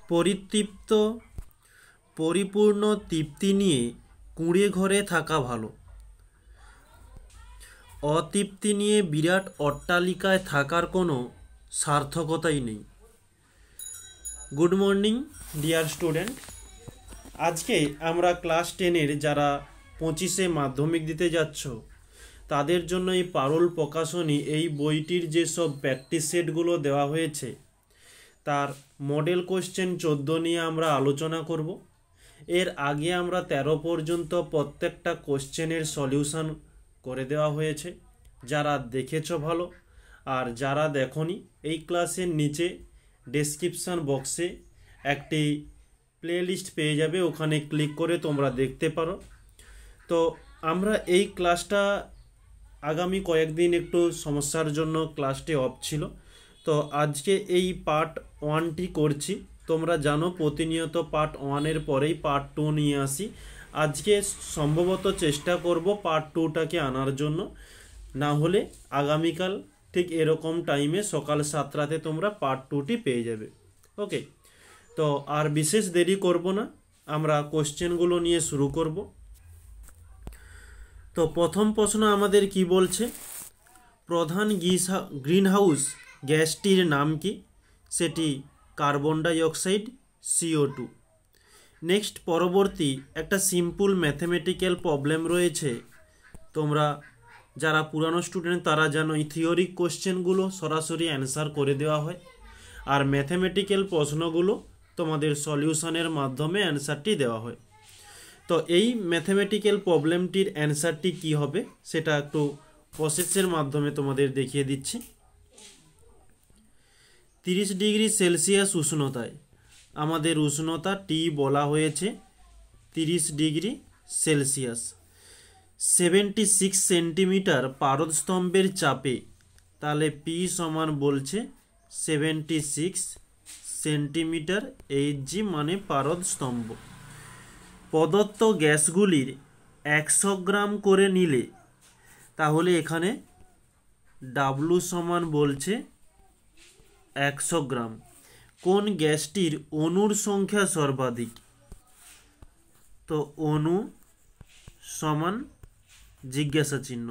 পরিতৃপ্ত পরিপূর্ণ তৃপ্তি নিয়ে কুঁড়ে ঘরে থাকা ভালো, অতৃপ্তি নিয়ে বিরাট অট্টালিকায় থাকার কোনো সার্থকতাই নেই। গুড মর্নিং ডিয়ার স্টুডেন্ট, আজকে আমরা ক্লাস 10-এর যারা 25-এ মাধ্যমিক দিতে যাচ্ছ তাদের জন্য এই পারুল প্রকাশনী এই বইটির যেসব প্র্যাকটিস সেটগুলো দেওয়া হয়েছে তার মডেল কোশ্চেন 14 নিয়ে আমরা আলোচনা করব। এর আগে আমরা 13 পর্যন্ত প্রত্যেকটা কোশ্চেনের সলিউশন করে দেওয়া হয়েছে। যারা দেখেছো ভালো, আর যারা দেখোনি এই ক্লাসের নিচে ডেসক্রিপশান বক্সে একটি প্লেলিস্ট পেয়ে যাবে, ওখানে ক্লিক করে তোমরা দেখতে পারো। তো আমরা এই ক্লাসটা আগামী কয়েকদিন একটু সমস্যার জন্য ক্লাসটি অফ ছিল, তো আজকে এই পার্ট 1টি করছি। তোমরা জানো প্রতিনিয়ত পার্ট 1-এর পরেই পার্ট 2 নিয়ে আসি। আজকে সম্ভবত চেষ্টা করব পার্ট 2টাকে আনার জন্য, না হলে আগামীকাল ঠিক এরকম টাইমে সকাল 7টাতে তোমরা পার্ট 2টি পেয়ে যাবে। ওকে, তো আর বিশেষ দেরি করব না, আমরা কোশ্চেনগুলো নিয়ে শুরু করব। তো প্রথম প্রশ্ন আমাদের কি বলছে, প্রধান গ্রিনহাউস গ্যাসটির নাম কি? সেটি carbon die oxide, CO2। Next, পরবর্তী একটা সিম্পল ম্যাথমেটিক্যাল প্রবলেম রয়েছে। তোমরা যারা পুরানো স্টুডেন্ট তারা জানো এই থিওরি কোশ্চেনগুলো সরাসরি অ্যান্সার করে দেওয়া হয়, আর ম্যাথমেটিক্যাল প্রশ্নগুলো তোমাদের সলিউশনের মাধ্যমে অ্যান্সারটি দেওয়া হয়। তো এই ম্যাথমেটিক্যাল প্রবলেমটির অ্যান্সারটি কি হবে সেটা একটু প্রসেসের মাধ্যমে তোমাদের দেখিয়ে দিচ্ছি। 30 ডিগ্রি সেলসিয়াস উষ্ণতায় আমাদের উষ্ণতা টি বলা হয়েছে 30 ডিগ্রি সেলসিয়াস। 76 সেন্টিমিটার পারদস্তম্ভের চাপে, তাহলে পি সমান বলছে 76 সেন্টিমিটার Hg মানে পারদস্তম্ভ। প্রদত্ত গ্যাসগুলির 100 গ্রাম করে নিলে, তাহলে এখানে ডাব্লু সমান বলছে 100 গ্রাম। কোন গ্যাসটির অণুর সংখ্যা সর্বাধিক? তো অণু সমান জিজ্ঞাসা চিহ্ন।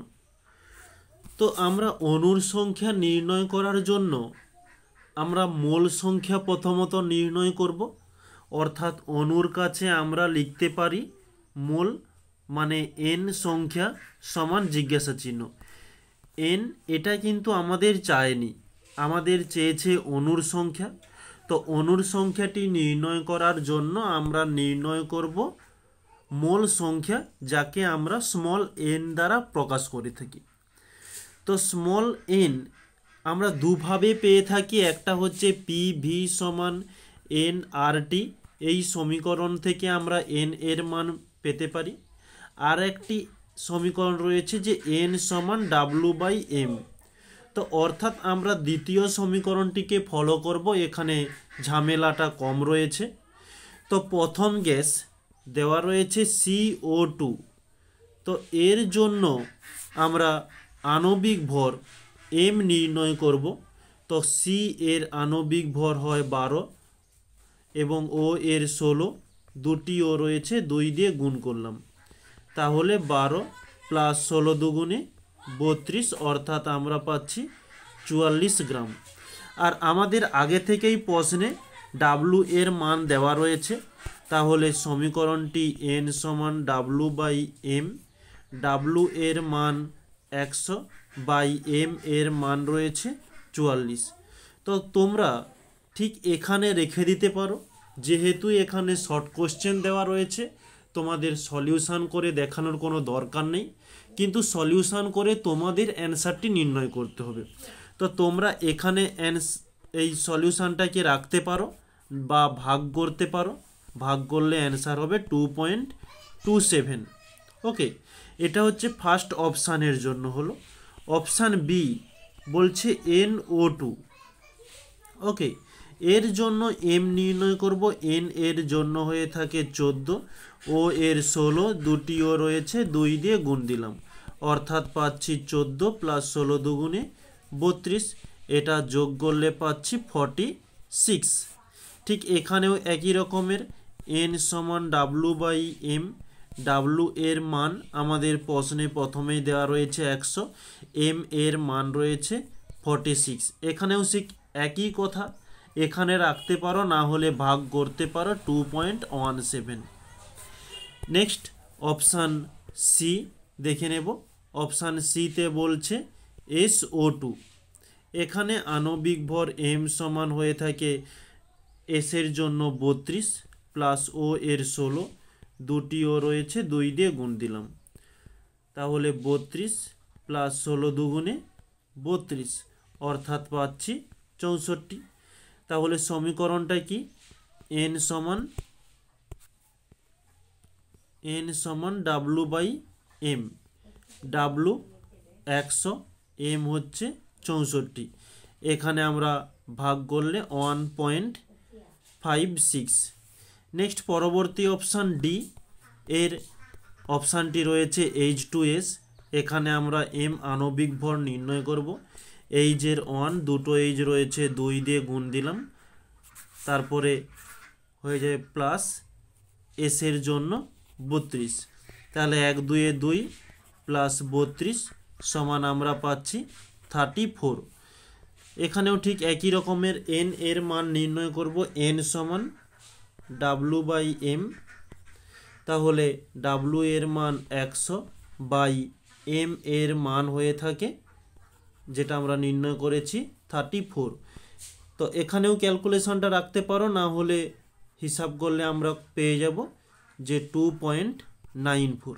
তো আমরা অণুর সংখ্যা নির্ণয় করার জন্য আমরা মোল সংখ্যা প্রথমত নির্ণয় করব, অর্থাৎ অণুর কাছে আমরা লিখতে পারি মোল মানে n সংখ্যা সমান জিজ্ঞাসা চিহ্ন। n এটা কিন্তু আমাদের চায়নি, আমাদের চেয়েছে অণুর সংখ্যা। তো অণুর সংখ্যাটি নির্ণয় করার জন্য আমরা নির্ণয় করব মোল সংখ্যা, যাকে আমরা স্মল n দ্বারা প্রকাশ করে থাকি। তো স্মল n আমরা দুভাবে পেয়ে থাকি, একটা হচ্ছে PV সমান nRT, এই সমীকরণ থেকে আমরা n এর মান পেতে পারি। আর একটি সমীকরণ রয়েছে যে n সমান W/m। তো অর্থাৎ আমরা দ্বিতীয় সমীকরণটিকে ফলো করব, এখানে ঝামেলাটা কম রয়েছে। তো প্রথম গ্যাস দেওয়া রয়েছে CO2, তো এর জন্য আমরা আণবিক ভর m নির্ণয় করব। তো C এর আণবিক ভর হয় 12 এবং O এর 16, দুটি ও রয়েছে 2 দিয়ে গুণ করলাম, তাহলে 12 প্লাস 16 দুগুণে 32, অর্থাৎ আমরা পাচ্ছি 44 গ্রাম। আর আমাদের আগে থেকেই প্রশ্নে W এর মান দেওয়া রয়েছে, তাহলে সমীকরণটি n সমান W/m, W এর মান 100/m এর মান রয়েছে 44। তো তোমরা ঠিক এখানে রেখে দিতে পারো, যেহেতু এখানে শর্ট কোশ্চেন দেওয়া রয়েছে তোমাদের সলিউশন করে দেখানোর কোনো দরকার নেই, কিন্তু সলিউশন করে তোমাদের অ্যান্সারটি নির্ণয় করতে হবে। তো তোমরা এখানে এই সলিউশনটাকে রাখতে পারো বা ভাগ করতে পারো, ভাগ করলে অ্যান্সার হবে 2.27। ওকে, এটা হচ্ছে ফার্স্ট অপশানের জন্য হলো। অপশান বি বলছে NO2। ওকে, এর জন্য m নির্ণয় করব, n এর জন্য হয়ে থাকে 14, ও এর 16, দুটি ও রয়েছে 2 দিয়ে গুণ দিলাম, অর্থাৎ পাচ্ছি 14 প্লাস 16 দুগুণে 32, এটা যোগ করলে পাচ্ছি 46। ঠিক এখানেও একই রকমের n সমান W/m। W এর মান আমাদের প্রশ্নে প্রথমেই দেওয়া রয়েছে 100, m এর মান রয়েছে 46। এখানেও ঠিক একই কথা, এখানে রাখতে পারো, না হলে ভাগ করতে পারো 2.17। নেক্সট অপশান সি দেখে নেব। অপশান সিতে বলছে SO2। এখানে আণবিক ভর m সমান হয়ে থাকে S এর জন্য 32 প্লাস O এর 16, দুটি ও রয়েছে, 2 দিয়ে গুণ দিলাম, তাহলে 32 প্লাস 16 দুগুণে 32, অর্থাৎ পাচ্ছি 64। তাহলে সমীকরণটা কি? n সমান W/m। W 100, m হচ্ছে 64। এখানে আমরা ভাগ করলে 1.56। নেক্সট পরবর্তী অপশান ডি, এর অপশানটি রয়েছে H2S। এখানে আমরা m আণবিক ভর নির্ণয় করব। H এর 1, দুটো H রয়েছে, 2 দিয়ে গুণ দিলাম, তারপরে হয়ে যাবে প্লাস S এর জন্য 32, তাহলে 1 2 2 প্লাস 32 সমান আমরা পাচ্ছি 34। এখানেও ঠিক একই রকমের n এর মান নির্ণয় করব। n সমান W/m, তাহলে W এর মান 100/m এর মান হয়ে থাকে, যেটা আমরা নির্ণয় করেছি 34। তো এখানেও ক্যালকুলেশনটা রাখতে পারো, না হলে হিসাব করলে আমরা পেয়ে যাব যে 2.94।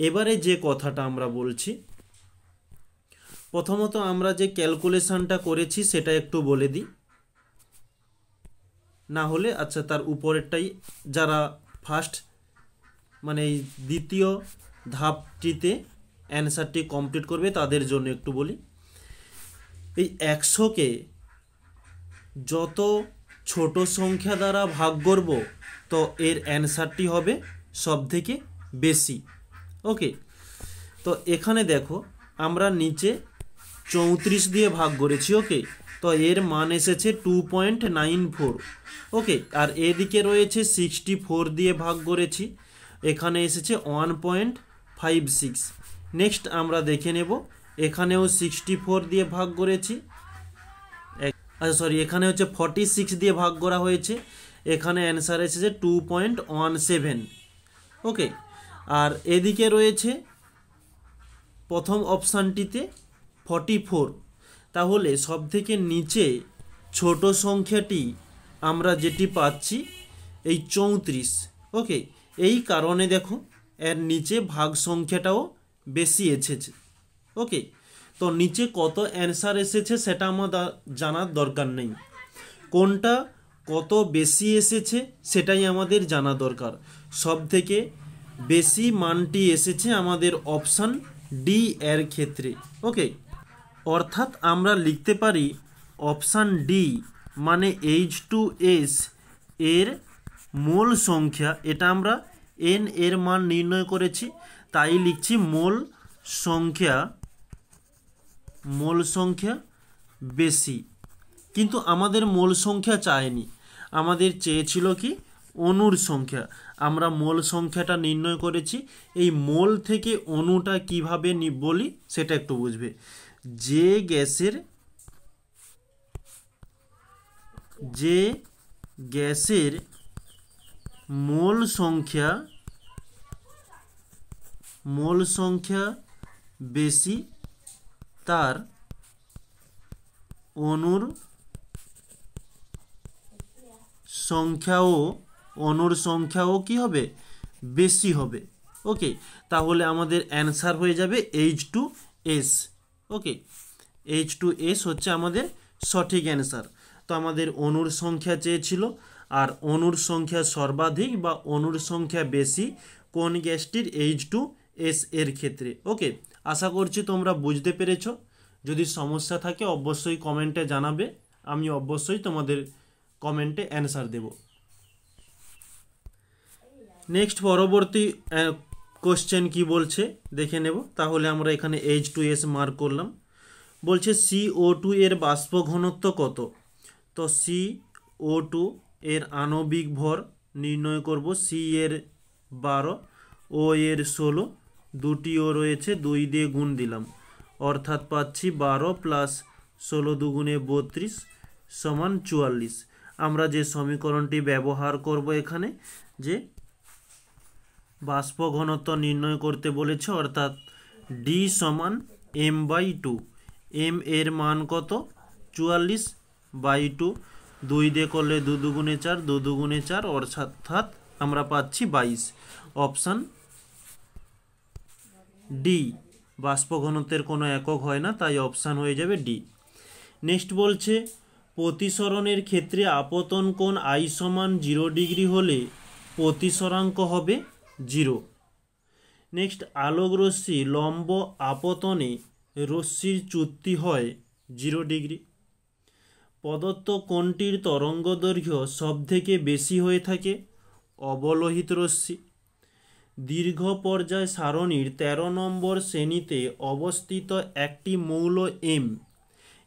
এবারে যে কথাটা আমরা বলছি, প্রথমত আমরা যে ক্যালকুলেশনটা করেছি সেটা একটু বলে দিই, না হলে আচ্ছা তার উপরেরটাই, যারা ফার্স্ট মানে এই দ্বিতীয় ধাপটিতে অ্যান্সারটি কমপ্লিট করবে তাদের জন্য একটু বলি। এই 100কে যত ছোট সংখ্যা দ্বারা ভাগ করব, তো এর অ্যান্সারটি হবে সব থেকে বেশি। ওকে, তো এখানে দেখো আমরা নিচে 34 দিয়ে ভাগ করেছি। ওকে, তো এর মান এসেছে 2.94। ওকে, আর এদিকে রয়েছে 64 দিয়ে ভাগ করেছি, এখানে এসেছে 1.56। নেক্সট আমরা দেখে নেব, এখানেও 64 দিয়ে ভাগ করেছি, আচ্ছা সরি, এখানে হচ্ছে 46 দিয়ে ভাগ করা হয়েছে, এখানে অ্যান্সার এসেছে 2.17। ওকে, আর এদিকে রয়েছে প্রথম অপশানটিতে 44। তাহলে সব থেকে নিচে ছোট সংখ্যাটি আমরা যেটি পাচ্ছি এই 34। ওকে, এই কারণে দেখো এর নিচে ভাগ সংখ্যাটাও বেশি এসেছে। ওকে, তো নিচে কত অ্যান্সার এসেছে সেটা আমাদের জানার দরকার নেই, কোনটা কত বেশি এসেছে সেটাই আমাদের জানা দরকার। সব থেকে বেশি মানটি এসেছে আমাদের অপশান ডি এর ক্ষেত্রে। ওকে, অর্থাৎ আমরা লিখতে পারি অপশান ডি মানে H2S এর মোল সংখ্যা, এটা আমরা n এর মান নির্ণয় করেছি, তাই লিখছি মোল সংখ্যা বেশি। কিন্তু আমাদের মোল সংখ্যা চায়নি, আমাদের চেয়েছিল কি অণুর সংখ্যা। আমরা মোল সংখ্যাটা নির্ণয় করেছি। এই মোল থেকে অণুটা কিভাবে বলি সেটা একটু বুঝবে। যে গ্যাসের মোল সংখ্যা বেশি, তার অণুর সংখ্যাও কি হবে বেশি হবে। ওকে, তাহলে আমাদের অ্যান্সার হয়ে যাবে H2S। ওকে, H2S হচ্ছে আমাদের সঠিক অ্যান্সার। তো আমাদের অণুর সংখ্যা চেয়েছিল, আর অণুর সংখ্যা সর্বাধিক বা অণুর সংখ্যা বেশি কোন গ্যাসটির? H2S এর ক্ষেত্রে। ওকে, আশা করছি তোমরা বুঝতে পেরেছো। যদি সমস্যা থাকে অবশ্যই কমেন্টে জানাবে, আমি অবশ্যই তোমাদের কমেন্টে অ্যান্সার দেব। নেক্সট পরবর্তী কোশ্চেন কি বলছে দেখে নেব। তাহলে আমরা এখানে H2S মার্ক করলাম। বলছে CO2 এর বাষ্প ঘনত্ব কত? তো CO2 এর আণবিক ভর নির্ণয় করব। সি এর 12, ও এর 16, দুটি ও রয়েছে, 2 দিয়ে গুণ দিলাম, অর্থাৎ পাচ্ছি 12 প্লাস 16 দুগুণে 32 সমান 44। আমরা যে সমীকরণটি ব্যবহার করব এখানে, যে বাষ্প ঘনত্ব নির্ণয় করতে বলেছে, অর্থাৎ ডি সমান m/2। এম এর মান কত? 44/2। 2 দিয়ে করলে 2 দুগুণে 4, 2 দুগুণে 4, অর্থাৎ আমরা পাচ্ছি 22। Option D. বাষ্প ঘনত্বের কোনো একক হয় না, তাই অপশান হয়ে যাবে ডি। নেক্সট বলছে প্রতিসরণের ক্ষেত্রে আপতন কোণ আই সমান 0 ডিগ্রি হলে প্রতিসরাঙ্ক হবে 0। নেক্সট আলোক রশ্মি লম্ব আপতনে রশ্মির চ্যুতি হয় 0 ডিগ্রি। প্রদত্ত কোণটির তরঙ্গদৈর্ঘ্য সবথেকে বেশি হয়ে থাকে অবলোহিত রশ্মি। দীর্ঘ পর্যায় সারণীর 13 নম্বর শ্রেণীতে অবস্থিত একটি মৌল এম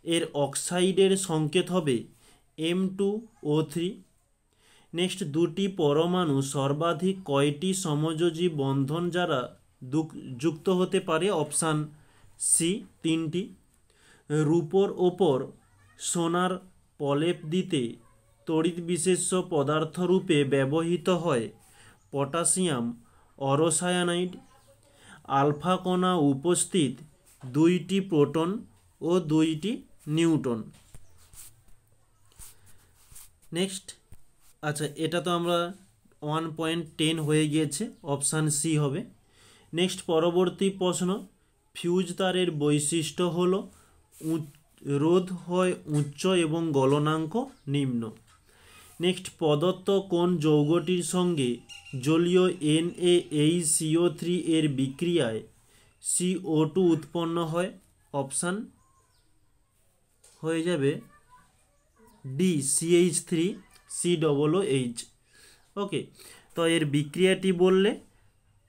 এর অক্সাইডের সংকেত হবে M2O3। নেক্সট দুটি পরমাণু সর্বাধিক কয়টি সমযোজী বন্ধন দ্বারা যুক্ত হতে পারে? অপশান সি 3টি। রূপোর ওপর সোনার প্রলেপ দিতে তড়িৎ বিশেষ্য পদার্থ রূপে ব্যবহৃত হয় পটাশিয়াম অরসায়ানাইড। আলফা কণা উপস্থিত 2টি প্রোটন ও 2টি নিউট্রন। নেক্সট, আচ্ছা এটা তো আমরা 1.10 হয়ে গিয়েছে, অপশান সি হবে। নেক্সট পরবর্তী প্রশ্ন, ফিউজ তারের বৈশিষ্ট্য হলো রোধ হয় উচ্চ এবং গলনাঙ্ক নিম্ন। নেক্সট প্রদত্ত কোন যৌগটির সঙ্গে জলীয় NaHCO3 এর বিক্রিয়ায় CO2 উৎপন্ন হয়? অপশান হয়ে যাবে ডি CH3COOH। ওকে, তো এর বিক্রিয়াটি বললে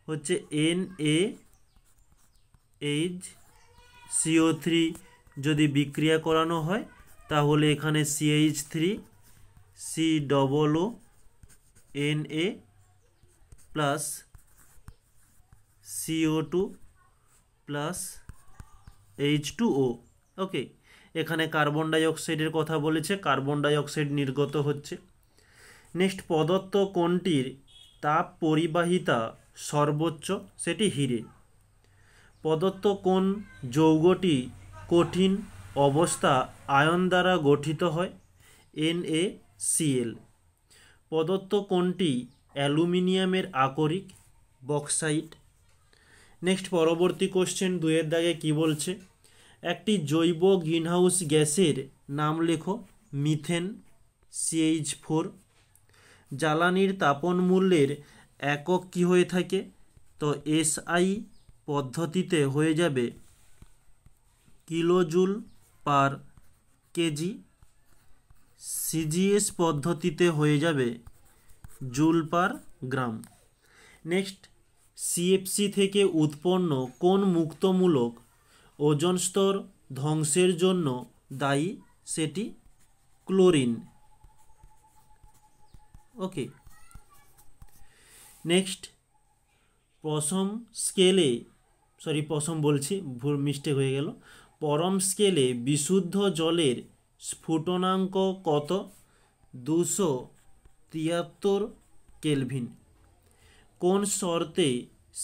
হচ্ছে NaHCO3 যদি বিক্রিয়া করানো হয় তাহলে এখানে CH3COONA plus CO2 plus H2O। ওকে, এখানে কার্বন ডাইঅক্সাইডের কথা বলেছে, কার্বন ডাইঅক্সাইড নির্গত হচ্ছে। নেক্সট প্রদত্ত কোণটির তাপ পরিবাহিতা সর্বোচ্চ, সেটি হীরে। প্রদত্ত কোন যৌগটি কঠিন অবস্থা আয়ন দ্বারা গঠিত হয়? NaCl। প্রদত্ত কোনটি অ্যালুমিনিয়ামের আকরিক? বক্সাইট। নেক্সট পরবর্তী কোশ্চেন 2-এর দাগে কি বলছে? একটি জৈব গ্রিনহাউস গ্যাসের নাম লেখো। Methane CH4। জ্বালানির তাপন মূল্যের একক কি হয়ে থাকে? তো SI পদ্ধতিতে হয়ে যাবে কিলোজুল পার কেজি, CGS পদ্ধতিতে হয়ে যাবে জুল পার গ্রাম। নেক্সট CFC থেকে উৎপন্ন কোন মুক্তমূলক ওজোন স্তর ধ্বংসের জন্য দায়ী? সেটি ক্লোরিন। ওকে, নেক্সট পরম স্কেলে বিশুদ্ধ জলের স্ফুটনাঙ্ক কত? 273 কেলভিন। কোন শর্তে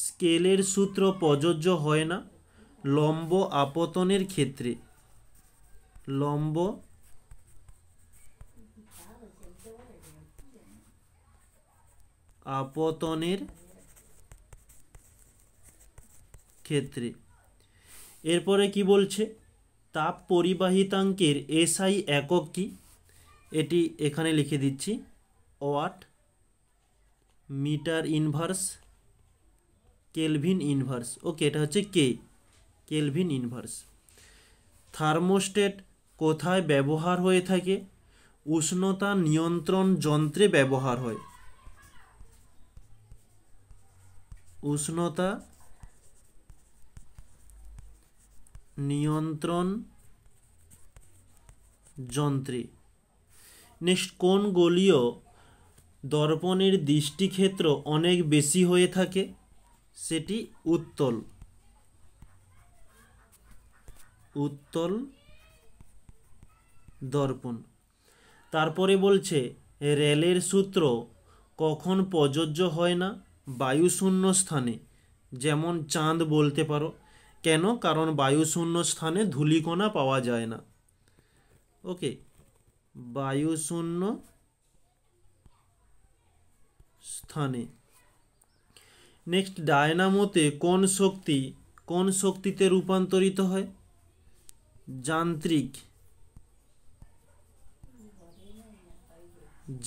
স্কেলের সূত্র প্রযোজ্য হয় না? লম্ব আপতনের ক্ষেত্রে। লম্ব আপতনের ক্ষেত্রে। এরপরে কি বলছে? তাপ পরিবাহিতাঙ্কের SI একক কি? এটি এখানে লিখে দিচ্ছি, watt, metre inverse, kelvin inverse. Okay, এটা হচ্ছে কে, কেলভিন ইনভার্স। থার্মোস্ট্যাট কোথায় ব্যবহার হয়ে থাকে? উষ্ণতা নিয়ন্ত্রণ যন্ত্রে ব্যবহার হয়। উষ্ণতা নিয়ন্ত্রণ যন্ত্রে। নেক্সট কোন গোলীয় দর্পণের দৃষ্টিক্ষেত্র অনেক বেশি হয়ে থাকে, সেটি উত্তল। উত্তল দর্পণ। তারপরে বলছে রেলের সূত্র কখন প্রযোজ্য হয় না? বায়ুশূন্য স্থানে, যেমন চাঁদ বলতে পারো। কেন? কারণ বায়ুশূন্য স্থানে ধূলিকণা পাওয়া যায় না। ওকে, বায়ুশূন্য স্থানে। নেক্সট, ডায়নামোতে কোন শক্তিতে রূপান্তরিত হয়?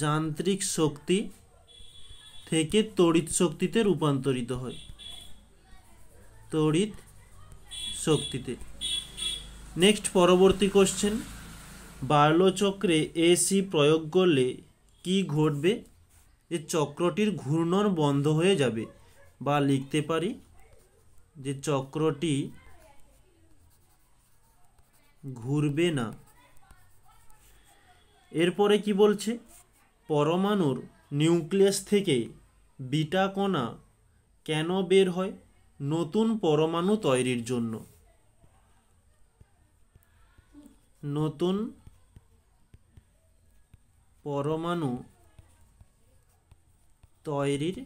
যান্ত্রিক শক্তি থেকে তড়িৎ শক্তিতে রূপান্তরিত হয়। তড়িৎ শক্তিতে। নেক্সট, পরবর্তী কোশ্চেন, বার্লো চক্রে এসি প্রয়োগ করলে কি ঘটবে? যে চক্রটির ঘূর্ণন বন্ধ হয়ে যাবে, বা লিখতে পারি যে চক্রটি ঘুরবে না। এরপরে কি বলছে? পরমাণুর নিউক্লিয়াস থেকে বিটা কণা কেন বের হয়? নতুন পরমাণু তৈরির জন্য। নতুন পরমাণু তৈরির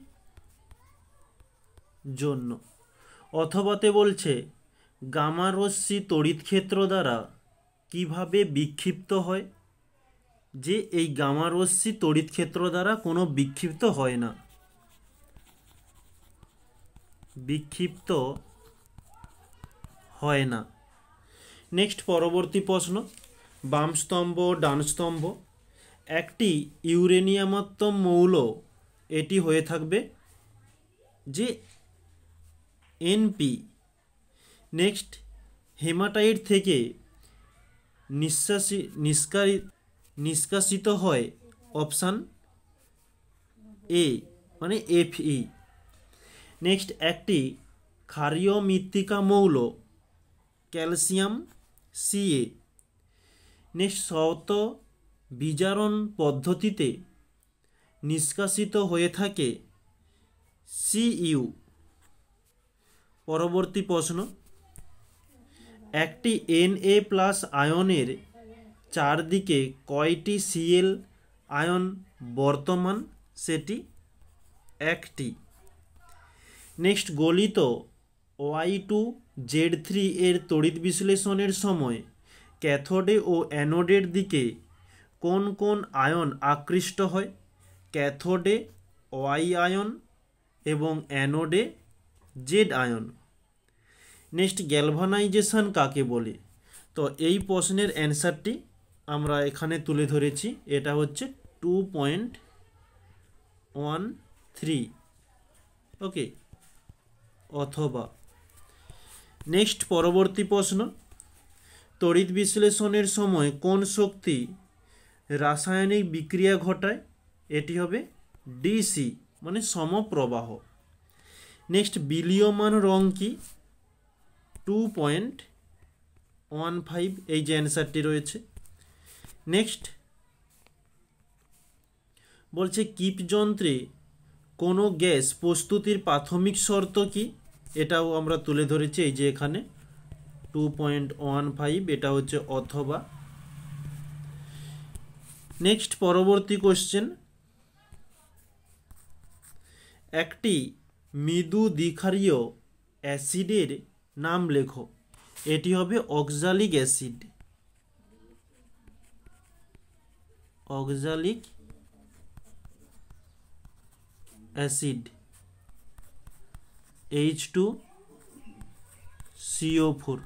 জন্য। অথবাতে বলছে গামা রশ্মি তড়িৎ ক্ষেত্র দ্বারা কিভাবে বিক্ষিপ্ত হয়? যে এই গামা রশ্মি তড়িৎ ক্ষেত্র দ্বারা কোনো বিক্ষিপ্ত হয় না। বিক্ষিপ্ত হয় না। নেক্সট, পরবর্তী প্রশ্ন, বাম স্তম্ভ ডান স্তম্ভ। একটি ইউরেনিয়ামাত্মক মৌল, এটি হয়ে থাকবে যে এনপি। নেক্সট, হেমাটাইট থেকে নিষ্কাশিত হয় অপশান এ, মানে Fe। নেক্সট, একটি ক্ষারীয় মৃত্তিকা মৌল, ক্যালসিয়াম Ca। নেক্সট, শর্ত বিজারণ পদ্ধতিতে নিষ্কাশিত হয়ে থাকে Cu। পরবর্তী প্রশ্ন, একটি Na+ আয়নের চারদিকে কয়টি Cl আয়ন বর্তমান? সেটি একটি। নেক্সট, গলিত Y2Z3 এর তড়িৎ বিশ্লেষণের সময় ক্যাথোডে ও অ্যানোডের দিকে কোন কোন আয়ন আকৃষ্ট হয়? ক্যাথোডে Y আয়ন এবং অ্যানোডে Z আয়ন। নেক্সট, গ্যালভানাইজেশন কাকে বলে? তো এই প্রশ্নের অ্যান্সারটি আমরা এখানে তুলে ধরেছি, এটা হচ্ছে 2.13। ওকে, অথবা। নেক্সট, পরবর্তী প্রশ্ন, তড়িৎ বিশ্লেষণের সময় কোন শক্তি রাসায়নিক বিক্রিয়া ঘটায়? এটি হবে ডিসি, মানে সমপ্রবাহ। নেক্সট, বিলীয়মান রং কি? 2.15, এই যে অ্যান্সারটি রয়েছে। নেক্সট, বলছে কিপ যন্ত্রে কোনো গ্যাস প্রস্তুতির প্রাথমিক শর্ত কি? এটাও আমরা তুলে ধরেছি, এই যে এখানে 2.15, এটা হচ্ছে অথবা। নেক্সট, পরবর্তী কোশ্চেন, একটি মৃদু দ্বিক্ষারীয় অ্যাসিডের নাম লেখো। এটি হবে oxalic acid. Oxalic acid H2CO4।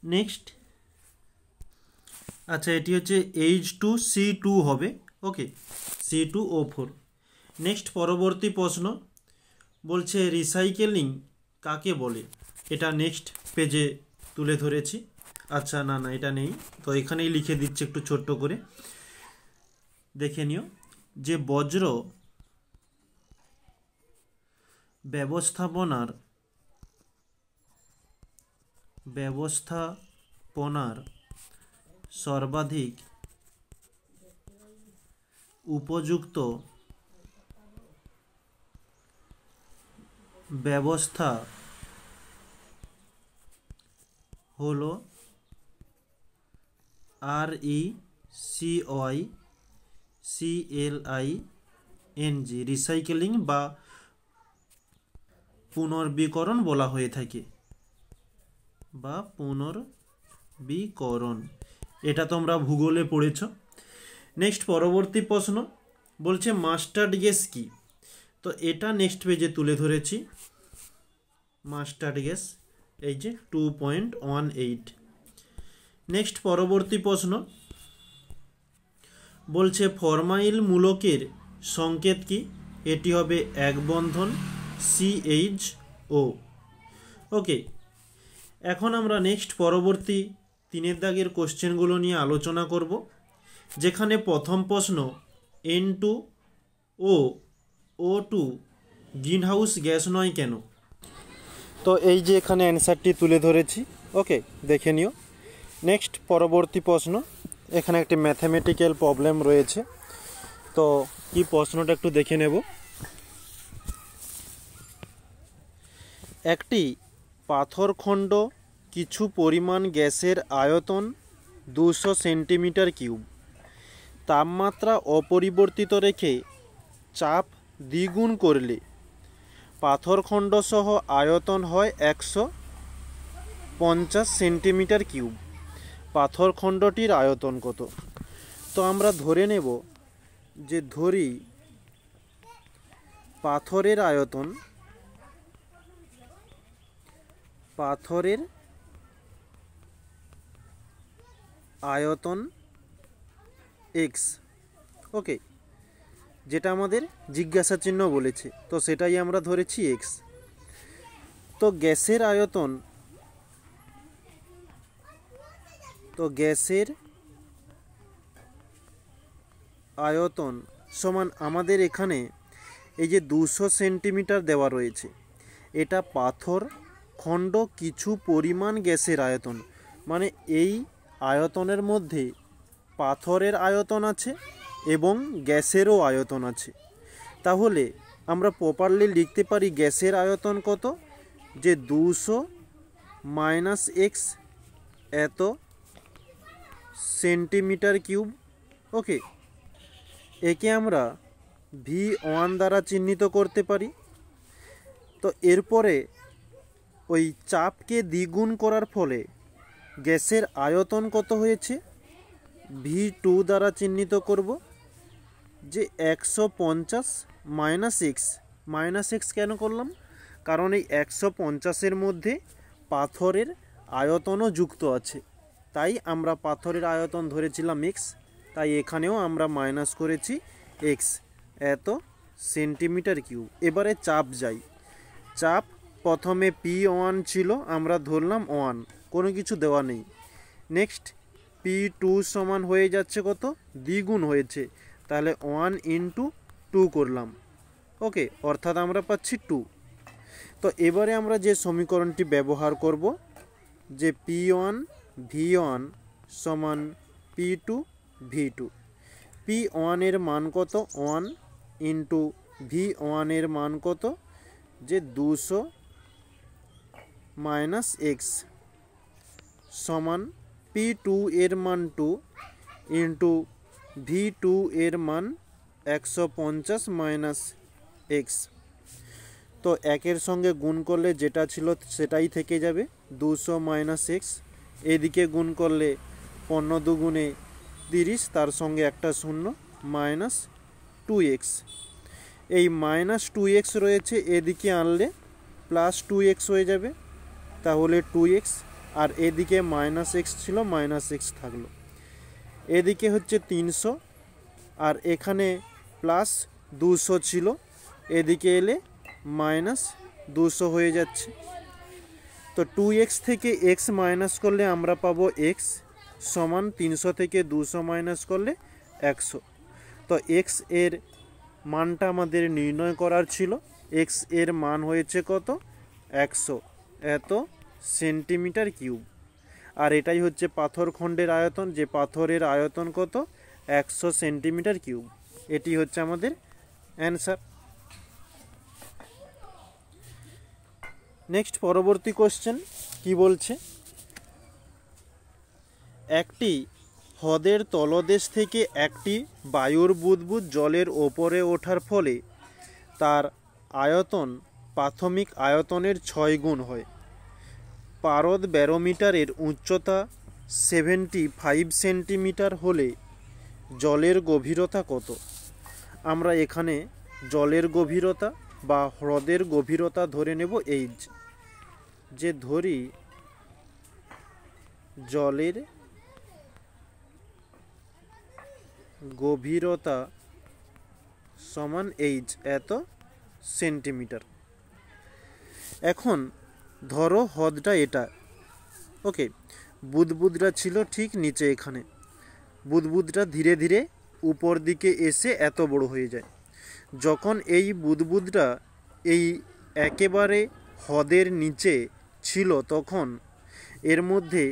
Next, আচ্ছা, এটি হচ্ছে H2C2 হবে। ওকে, C2O4। নেক্সট, পরবর্তী প্রশ্ন, বলছে রিসাইকেলিং কাকে বলে? এটা নেক্সট পেজে তুলে ধরেছি। আচ্ছা, না, এটা নেই, তো এখানেই লিখে দিচ্ছি একটু ছোট্ট করে, দেখে নিও। যে বজ্র ব্যবস্থাপনার সর্বাধিক উপযুক্ত ব্যবস্থা হলো RECYCLING রিসাইকেলিং বা পুনর্বীকরণ বলা হয়ে থাকে, বা পুনর্বীকরণ। এটা তোমরা ভূগোলে পড়েছ। নেক্সট পরবর্তী প্রশ্ন বলছে মাস্টার্ড গ্যাস কি? তো এটা নেক্সট পেজে তুলে ধরেছি। মাস্টার্ড গ্যাস এই যে 2.18। নেক্সট পরবর্তী প্রশ্ন বলছে ফরমাইল মূলকের সংকেত কি? এটি হবে এক বন্ধন CHO। ওকে, এখন আমরা নেক্সট পরবর্তী 3 দাগের কোশ্চেনগুলো নিয়ে আলোচনা করব, যেখানে প্রথম প্রশ্ন N2O2 গ্রিনহাউস গ্যাস নয় কেন? তো এই যে এখানে অ্যান্সারটি তুলে ধরেছি। ওকে, দেখে নিও। নেক্সট পরবর্তী প্রশ্ন, এখানে একটি ম্যাথমেটিক্যাল প্রবলেম রয়েছে। তো কি প্রশ্নটা একটু দেখে নেব। একটি পাথরখণ্ড কিছু পরিমাণ গ্যাসের আয়তন 200 সেন্টিমিটার কিউব, তাপমাত্রা অপরিবর্তিত রেখে চাপ দ্বিগুণ করলে পাথরখণ্ড সহ আয়তন হয় 150 সেন্টিমিটার কিউব। পাথরখণ্ডটির আয়তন কত? তো আমরা ধরে নেব যে ধরি পাথরের আয়তন x। ওকে, যেটা আমাদের জিজ্ঞাসা চিহ্ন বলেছে, তো সেটাই আমরা ধরেছি x। তো গ্যাসের আয়তন সমান আমাদের এখানে এই যে 200 সেন্টিমিটার দেওয়া রয়েছে, এটা পাথর খণ্ড কিছু পরিমাণ গ্যাসের আয়তন, মানে এই আয়তনের মধ্যে পাথরের আয়তন আছে এবং গ্যাসেরও আয়তন আছে। তাহলে আমরা প্রপারলি লিখতে পারি গ্যাসের আয়তন কত, যে 200 মাইনাস এক্স এত সেন্টিমিটার কিউব। ওকে, একে আমরা V1 দ্বারা চিহ্নিত করতে পারি। তো এরপরে ওই চাপকে দ্বিগুণ করার ফলে গ্যাসের আয়তন কত হয়েছে V2 দ্বারা চিহ্নিত করব, যে 150 মাইনাস এক্স কেন করলাম? কারণ এই 150-এর মধ্যে পাথরের আয়তনও যুক্ত আছে, তাই আমরা পাথরের আয়তন ধরেছিলাম এক্স, তাই এখানেও আমরা মাইনাস করেছি এক্স এত সেন্টিমিটার কিউব। এবারে চাপ যাই। চাপ প্রথমে P1 ছিল, আমরা ধরলাম 1, কোনো কিছু দেওয়া নেই। নেক্সট P2 সমান হয়ে যাচ্ছে কত? দ্বিগুণ হয়েছে, তাহলে 1 ইন্টু 2 করলাম। ওকে, অর্থাৎ আমরা পাচ্ছি 2। তো এবারে আমরা যে সমীকরণটি ব্যবহার করব, যে P1 V1 সমান P2 V2। P1 এর মান কত? 1 ইন্টু V1 এর মান কত? যে 200 মাইনাস এক্স সমান P2 এর মান 2 ইন্টু V2 এর মান 150 মাইনাস এক্স। তো একের সঙ্গে গুণ করলে যেটা ছিল সেটাই থেকে যাবে, 200 মাইনাস এক্স। এদিকে গুণ করলে 15 দুগুণে 30, তার সঙ্গে একটা শূন্য, মাইনাস 2x। এই মাইনাস 2x রয়েছে, এদিকে আনলে প্লাস 2x হয়ে যাবে, তাহলে 2x। আর এদিকে মাইনাস এক্স ছিল, মাইনাস এক্স থাকলো। এদিকে হচ্ছে 300, আর এখানে প্লাস 200 ছিল, এদিকে এলে মাইনাস 200 হয়ে যাচ্ছে। তো 2x থেকে x মাইনাস করলে আমরা পাবো x সমান 300 থেকে 200 মাইনাস করলে 100। তো x এর মানটা আমাদের নির্ণয় করার ছিল, x এর মান হয়েছে কত? 100 এত সেন্টিমিটার কিউব। আর এটাই হচ্ছে পাথরখণ্ডের আয়তন, যে পাথরের আয়তন কত? 100 সেন্টিমিটার কিউব। এটি হচ্ছে আমাদের অ্যান্সার। নেক্সট পরবর্তী কোশ্চেন কি বলছে, একটি হ্রদের তলদেশ থেকে একটি বায়ুর বুদবুদ জলের ওপরে ওঠার ফলে তার আয়তন প্রাথমিক আয়তনের 6 গুণ হয়। পারদ ব্যারোমিটারের উচ্চতা 75 সেন্টিমিটার হলে জলের গভীরতা কত? আমরা এখানে জলের গভীরতা বা হ্রদের গভীরতা ধরে নেব এইচ, যে ধরি জলের গভীরতা সমান এইচ এত সেন্টিমিটার। এখন ধরো হ্রদটা এটা, ওকে, বুদবুদটা ছিল ঠিক নিচে, এখানে বুদবুদটা ধীরে ধীরে উপর দিকে এসে এত বড় হয়ে যায়। যখন এই বুদবুদটা এই একেবারে হ্রদের নিচে ছিল তখন এর মধ্যে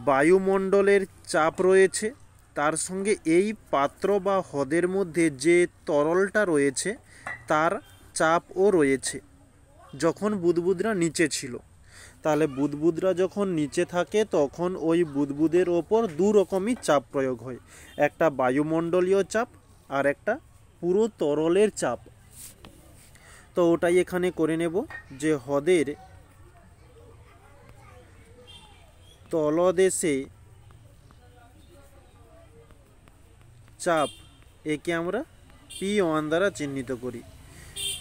বায়ুমণ্ডলের চাপ রয়েছে, তার সঙ্গে এই পাত্র বা হ্রদের মধ্যে যে তরলটা রয়েছে তার চাপও রয়েছে যখন বুদবুদরা নিচে ছিল। তাহলে বুদবুদরা যখন নিচে থাকে তখন ওই বুদবুদের ওপর দু রকমই চাপ প্রয়োগ হয়, একটা বায়ুমণ্ডলীয় চাপ আর একটা পুরো তরলের চাপ। তো ওটাই এখানে করে নেব, যে হ্রদের তলদেশে চাপ, একে আমরা P1 দ্বারা চিহ্নিত করি।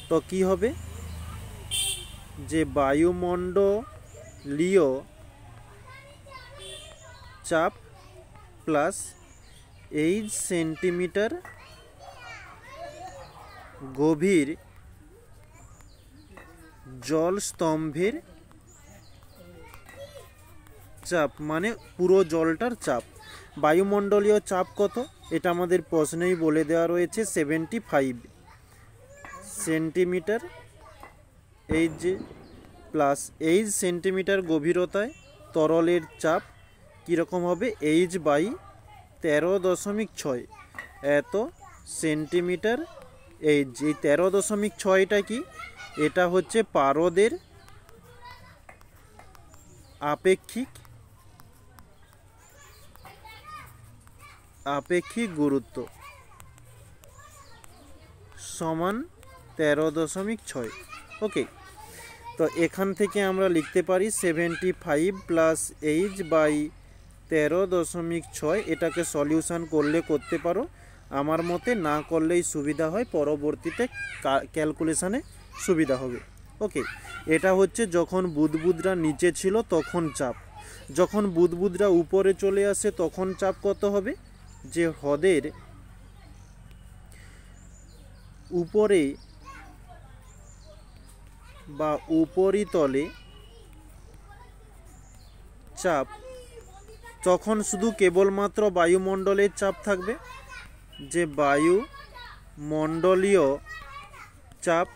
তো কি হবে, যে বায়ুমণ্ডলীয় চাপ প্লাস এইচ সেন্টিমিটার গভীর জল স্তম্ভের চাপ, মানে পুরো জলটার চাপ। বায়ুমণ্ডলীয় চাপ কত, এটা আমাদের প্রশ্নেই বলে দেওয়া রয়েছে, 75 centimetre H plus H centimetre গভীরতায় তরলের চাপ কীরকম হবে, এইচ বাই 13.6 এত সেন্টিমিটার এইচ। এই 13.6টা কি, এটা হচ্ছে পারদের আপেক্ষিক গুরুত্ব সমান 13.6। ওকে, তো এখান থেকে আমরা লিখতে পারি 75 প্লাস এইচ বাই 13.6। এটাকে সলিউশন করলে করতে পারো, আমার মতে না করলেই সুবিধা হয়, পরবর্তীতে ক্যালকুলেশানে সুবিধা হবে। ওকে, এটা হচ্ছে যখন বুদবুদরা নিচে ছিল তখন চাপ। যখন বুদবুদরা উপরে চলে আসে তখন চাপ কত হবে, যে হ্রদের উপরে বা উপরিতলে চাপ, তখন শুধু কেবলমাত্র বায়ুমণ্ডলের চাপ থাকবে, যে বায়ুমণ্ডলীয় চাপ,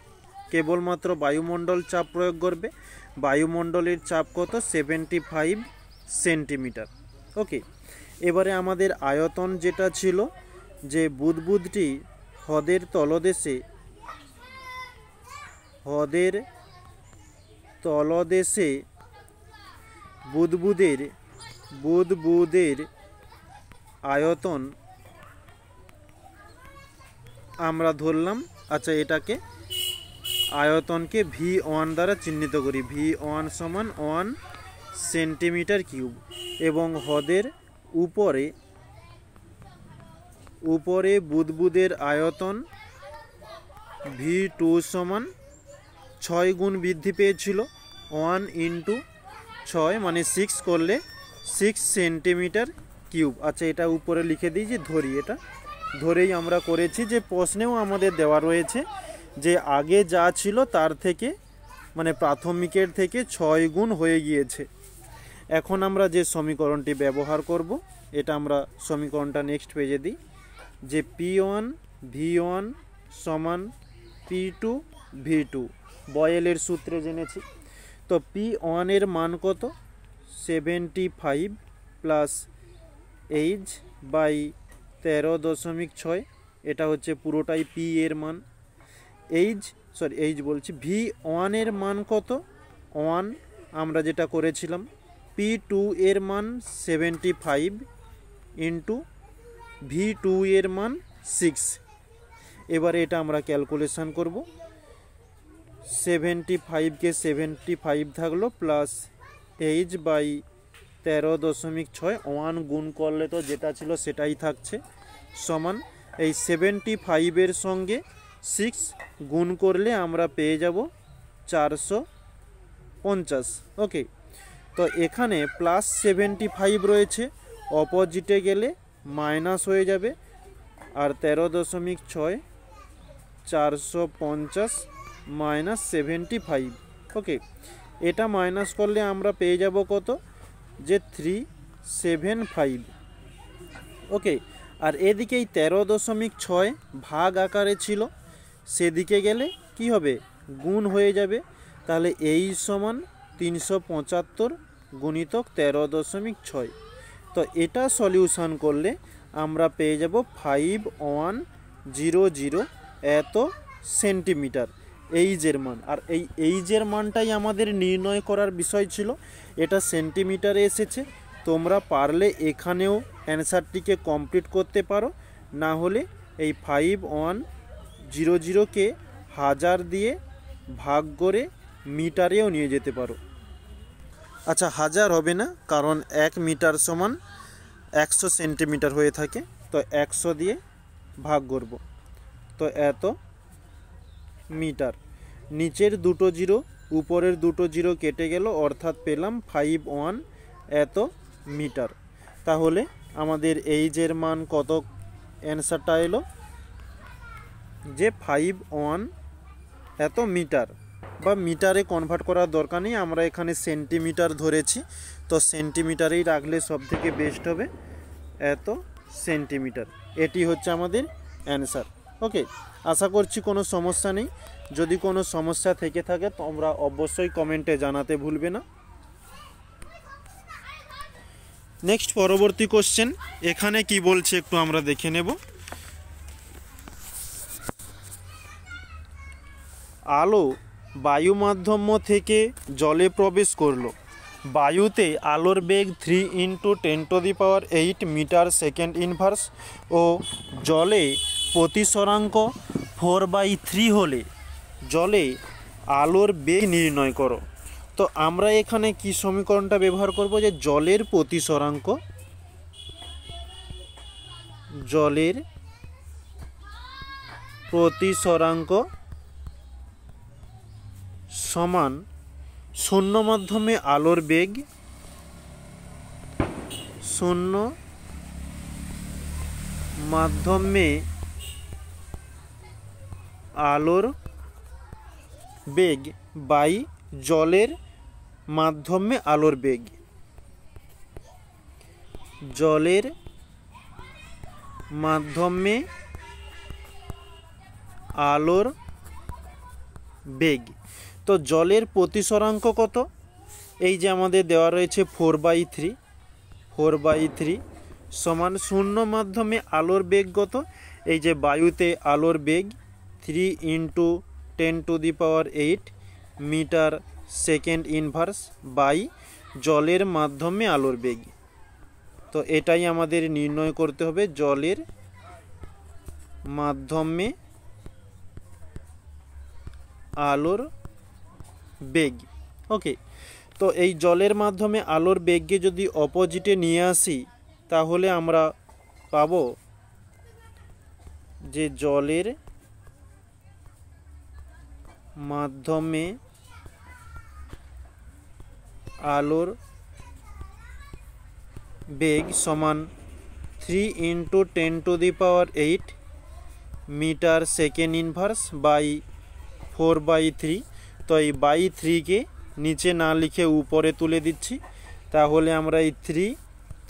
কেবলমাত্র বায়ুমণ্ডল চাপ প্রয়োগ করবে। বায়ুমণ্ডলের চাপ কত, 75 সেন্টিমিটার। ওকে, এবারে আমাদের আয়তন যেটা ছিল, যে বুদবুদটি হ্রদের তলদেশে বুদবুদের আয়তন আমরা ধরলাম, আচ্ছা এটাকে আয়তনকে V1 দ্বারা চিহ্নিত করি, V1 সমান 1 সেন্টিমিটার কিউব, এবং হ্রদের উপরে বুদবুদের আয়তন V2 সমান 6 গুণ বৃদ্ধি পেয়েছিল, 1 × 6 মানে 6 করলে 6 সেন্টিমিটার কিউব। আচ্ছা এটা উপরে লিখে দিই, যে ধরি, এটা ধরেই আমরা করেছি, যে প্রশ্নেও আমাদের দেওয়া রয়েছে যে আগে যা ছিল তার থেকে, মানে প্রাথমিকের থেকে 6 গুণ হয়ে গিয়েছে। এখন আমরা যে সমীকরণটি ব্যবহার করব, এটা আমরা সমীকরণটা নেক্সট পেজে দিই, যে P1 V1 সমান P2 V2 বয়েলের সূত্রে জেনেছি। তো P1 এর মান কত, 75 প্লাস এইচ বাই 13.6 এটা হচ্ছে পুরোটাই পি এর মান। V1 এর মান কত? 1 আমরা যেটা করেছিলাম। P2 এর মান 75 ইন্টু V2 এর মান 6। এবারে এটা আমরা ক্যালকুলেশন করব। 75কে 75 থাকলো প্লাস H/13.6, 1 গুণ করলে তো যেটা ছিল সেটাই থাকছে, সমান এই 75 এর সঙ্গে 6 গুণ করলে আমরা পেয়ে যাব 450। ওকে, তো এখানে প্লাস 75 রয়েছে, অপোজিটে গেলে মাইনাস হয়ে যাবে, আর 13.6 450 মাইনাস 75। ওকে, এটা মাইনাস করলে আমরা পেয়ে যাব কত? যে 375। ওকে, আর এদিকেই 13.6 ভাগ আকারে ছিল, সেদিকে গেলে কি হবে? গুণ হয়ে যাবে। তাহলে এই সমান 375 গুণিতক 13.6। তো এটা সলিউশন করলে আমরা পেয়ে যাব 5100 এত সেন্টিমিটার এইচের মান। আর এই এইচের মানটাই আমাদের নির্ণয় করার বিষয় ছিল, এটা সেন্টিমিটারে এসেছে। তোমরা পারলে এখানেও অ্যান্সারটিকে কমপ্লিট করতে পারো, না হলে এই 5100কে 1000 দিয়ে ভাগ করে মিটারেও নিয়ে যেতে পারো। আচ্ছা, 1000 হবে না, কারণ 1 মিটার সমান 100 সেন্টিমিটার হয়ে থাকে, তো 100 দিয়ে ভাগ করব। তো এত মিটার। নিচের দুটো জিরো উপরের দুটো জিরো কেটে গেল, অর্থাৎ পেলাম 51 এত মিটার। তাহলে আমাদের এইচের মান কত? অ্যান্সারটা এলো যে 51 এত মিটার, বা মিটারে কনভার্ট করার দরকার নেই, আমরা এখানে সেন্টিমিটার ধরেছি, তো সেন্টিমিটারেই রাখলে সব থেকে বেস্ট হবে। এত সেন্টিমিটার, এটি হচ্ছে আমাদের অ্যান্সার। ওকে, আশা করছি কোনো সমস্যা নেই। যদি কোনো সমস্যা থেকে থাকে তোমরা অবশ্যই কমেন্টে জানাতে ভুলবে না। নেক্সট পরবর্তী কোশ্চেন, এখানে কি বলছে একটু আমরা দেখে নেব। আলো বায়ু মাধ্যম থেকে জলে প্রবেশ করলো। বায়ুতে আলোর বেগ 3 × 10⁸ মিটার সেকেন্ড ইনভার্স ও জলে প্রতিসরাঙ্ক 4/3 হলে জলে আলোর বেগ নির্ণয় করো। তো আমরা এখানে কি সমীকরণটা ব্যবহার করব? যে জলের প্রতিসরাঙ্ক সমান শূন্য মাধ্যমে আলোর বেগ, শূন্য মাধ্যমে আলোর বেগ বাই জলের মাধ্যমে আলোর বেগ। জলের মাধ্যমে আলোর বেগ। তো জলের প্রতিসরাঙ্ক কত? এই যে আমাদের দেওয়া রয়েছে 4/3 সমান শূন্য মাধ্যমে আলোর বেগ কত? এই যে বায়ুতে আলোর বেগ 3 × 10⁸ মিটার সেকেন্ড ইনভার্স বাই জলের মাধ্যমে আলোর বেগ। তো এটাই আমাদের নির্ণয় করতে হবে, জলের মাধ্যমে আলোর বেগ। ওকে, তো এই জলের মাধ্যমে আলোর বেগকে যদি অপোজিটে নিয়ে আসি, তাহলে আমরা পাবো যে জলের মাধ্যমে আলোর বেগ সমান 3 × 10⁸ মিটার সেকেন্ড ইনভার্স বাই 4/3। তো এই বাই 3কে নিচে না লিখে উপরে তুলে দিচ্ছি, তাহলে আমরা এই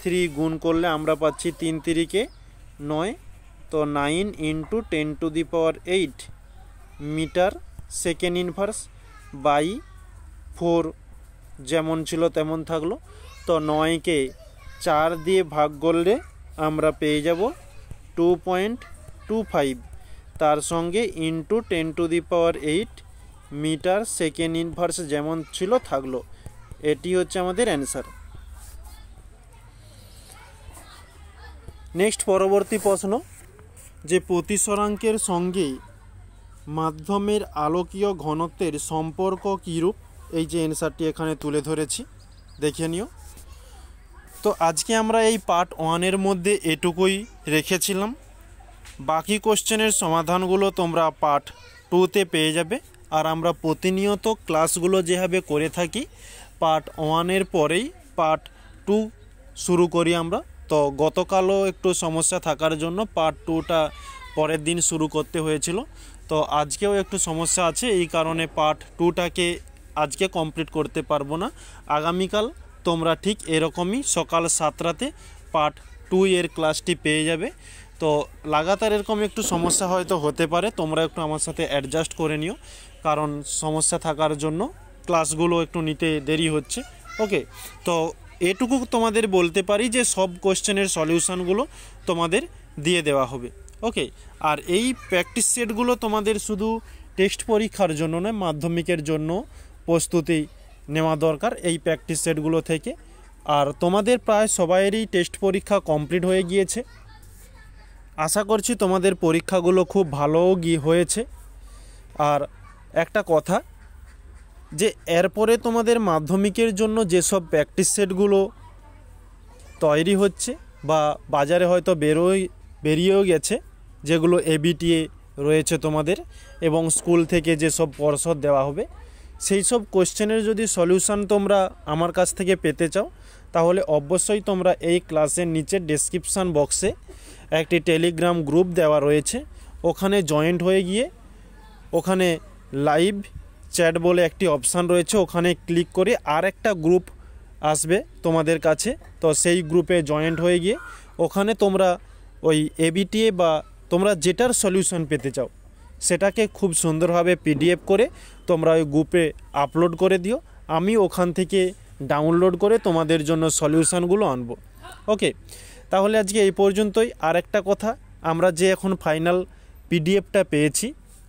3 গুণ করলে আমরা পাচ্ছি 3 × 9, তো 9 × 10⁸ মিটার সেকেন্ড ইনভার্স বাই 4, যেমন ছিল তেমন থাকলো। তো 9কে 4 দিয়ে ভাগ করলে আমরা পেয়ে যাব 25 তার সঙ্গে ইন্টু 10⁸ মিটার সেকেন্ড ইনভার্স যেমন ছিল থাকলো। এটি হচ্ছে আমাদের অ্যান্সার। নেক্সট পরবর্তী প্রশ্ন, যে প্রতিসরাঙ্কের সঙ্গে মাধ্যমের আলোকীয় ঘনত্বের সম্পর্ক কীরূপ? এই যে অ্যান্সারটি এখানে তুলে ধরেছি, দেখে নিও। তো আজকে আমরা এই পার্ট 1-এর মধ্যে এটুকুই রেখেছিলাম। বাকি কোশ্চেনের সমাধানগুলো তোমরা পার্ট 2-তে পেয়ে যাবে। আর আমরা প্রতিনিয়ত ক্লাসগুলো যেভাবে করে থাকি, পার্ট 1-এর পরেই পার্ট 2 শুরু করি আমরা। তো গতকালও একটু সমস্যা থাকার জন্য পার্ট 2টা পরের দিন শুরু করতে হয়েছিল। তো আজকেও একটু সমস্যা আছে, এই কারণে পার্ট 2টাকে আজকে কমপ্লিট করতে পারবো না। আগামীকাল তোমরা ঠিক এরকমই সকাল 7টাতে পার্ট 2-এর ক্লাসটি পেয়ে যাবে। তো লাগাতার এরকম একটু সমস্যা হয়তো হতে পারে, তোমরা একটু আমার সাথে অ্যাডজাস্ট করে নিও, কারণ সমস্যা থাকার জন্য ক্লাসগুলো একটু নিতে দেরি হচ্ছে। ওকে, তো এটুকু তোমাদের বলতে পারি যে সব কোশ্চেনের সলিউশানগুলো তোমাদের দিয়ে দেওয়া হবে। ওকে, আর এই প্র্যাকটিস সেটগুলো তোমাদের শুধু টেস্ট পরীক্ষার জন্য নয়, মাধ্যমিকের জন্য প্রস্তুতি নেওয়া দরকার এই প্র্যাকটিস সেটগুলো থেকে। আর তোমাদের প্রায় সবাইয়েরই টেস্ট পরীক্ষা কমপ্লিট হয়ে গিয়েছে। আশা করছি তোমাদের পরীক্ষাগুলো খুব ভালোও হয়েছে। আর একটা কথা, যে এরপরে তোমাদের মাধ্যমিকের জন্য যেসব প্র্যাকটিস সেটগুলো তৈরি হচ্ছে বা বাজারে হয়তো বেরিয়েও গেছে, যেগুলো এবিটিএ রয়েছে তোমাদের এবং স্কুল থেকে যেসব পর্ষদ দেওয়া হবে, সেই সব কোশ্চেনের যদি সলিউশান তোমরা আমার কাছ থেকে পেতে চাও, তাহলে অবশ্যই তোমরা এই ক্লাসের নিচে ডেসক্রিপশান বক্সে একটি টেলিগ্রাম গ্রুপ দেওয়া রয়েছে, ওখানে জয়েন্ট হয়ে গিয়ে ওখানে লাইভ চ্যাট বলে একটি অপশান রয়েছে, ওখানে ক্লিক করে আর একটা গ্রুপ আসবে তোমাদের কাছে। তো সেই গ্রুপে জয়েন্ট হয়ে গিয়ে ওখানে তোমরা ওই এবিটিএ বা তোমরা যেটার সলিউশন পেতে চাও সেটাকে খুব সুন্দরভাবে পিডিএফ করে তোমরা ওই গ্রুপে আপলোড করে দিও। আমি ওখান থেকে ডাউনলোড করে তোমাদের জন্য সলিউশানগুলো আনবো। ওকে, তাহলে আজকে এই পর্যন্তই। আর একটা কথা, আমরা যে এখন ফাইনাল পিডিএফটা পেয়েছি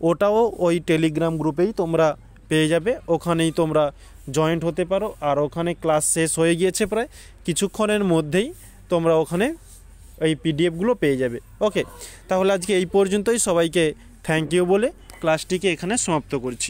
ওটাও ওই টেলিগ্রাম গ্রুপেই তোমরা পেয়ে যাবে, ওখানেই তোমরা জয়েন্ট হতে পারো। আর ওখানে ক্লাস শেষ হয়ে গিয়েছে, প্রায় কিছুক্ষণের মধ্যেই তোমরা ওখানে এই পিডিএফগুলো পেয়ে যাবে। ওকে, তাহলে আজকে এই পর্যন্তই। সবাইকে থ্যাংক ইউ বলে ক্লাসটিকে এখানে সমাপ্ত করছি।